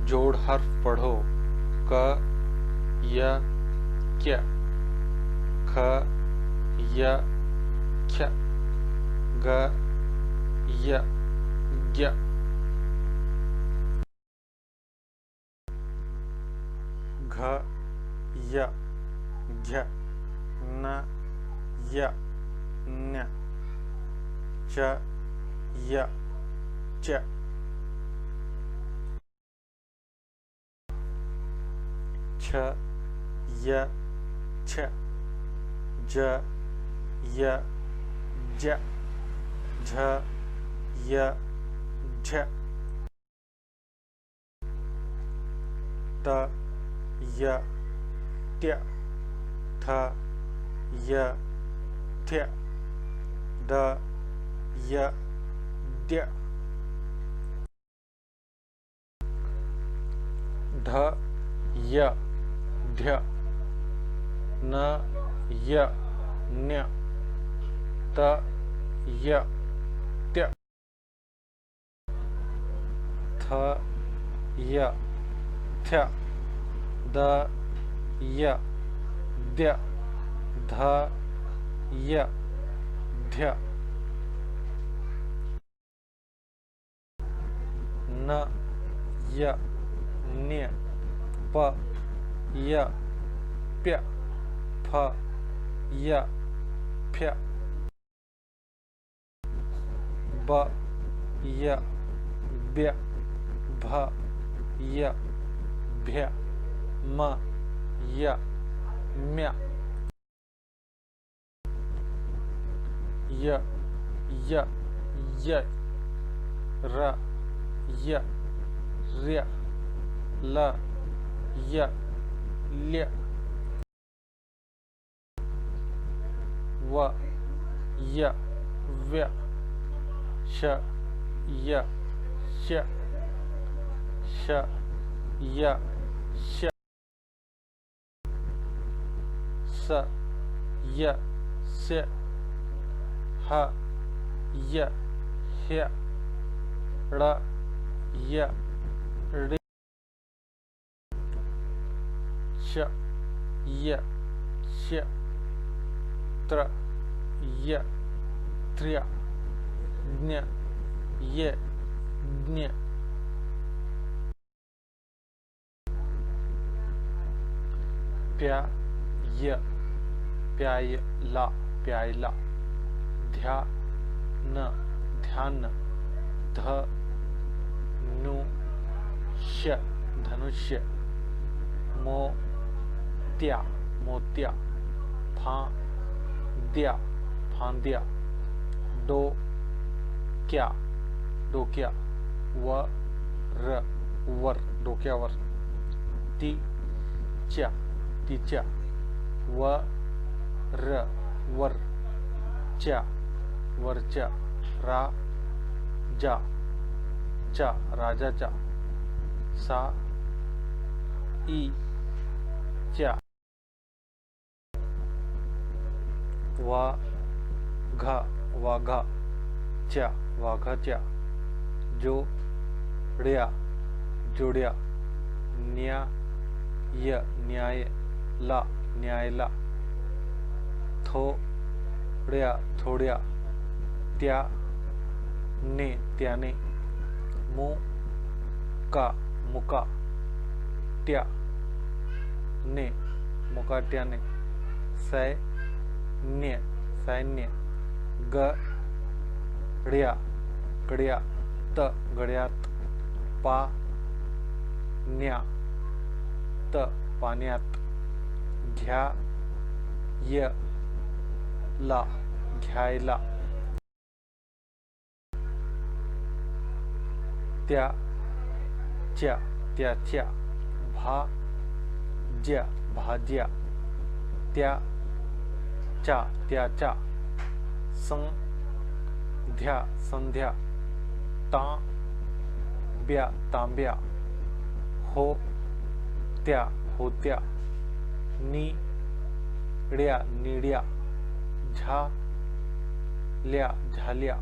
जोड़ हर्फ पढ़ो। क य क्य, ख य क्ष, ग य ज्ञ, घ य घ्य, न य न्य, च य च, छ य छ, ज य ज, झ य झ, त य त्य, थ य थ्य, द य द्य, ध य ध्य, न य न्य, त य त्य, थ य थ्य, द य द्य, ध य ध्य, न य न्य, प य प्य, फ य फ्य, ब य ब्य, भ य भ्य, म य म्य, य य य, र य र्य, ल य ल्य, व य व्य, श य श, श य श, स य स्य, ह य ह्य, ळ य ऋ, श य स्य, त्र य त्र्य, ज्ञ य ज्ञ, प्या य प्यायला प्यायला, ध्या न ध्यान, ध नु ष्य धनुष्य, मो त्या मोत्या, फा द्या फांद्या, डो क्या डोक्या, व र वर डोक्यावर, ती च्या तिच्या, व र वर च्या वरच्या, रा जा च्या राजाच्या, सा ई च्या, वा घा वाघा च्या वाघाच्या, जो ड्या जोड्या, न्या य न्याय ला न्यायला, थोड्या थोड्या, त्या ने त्याने, मु का मुका त्या ने मुकाट्याने, सैन्य सैन्य, गड्या गड्यात गड्यात, पाण्यात पाण्यात, घ्यायला घ्यायला, त्याच्या त्याच्या, भाज्या भाज्या, त्याच्या त्याच्या, संध्या संध्या, तांब्या तांब्या, होत्या होत्या, निड्या निड्या, झाल्या झाल्या,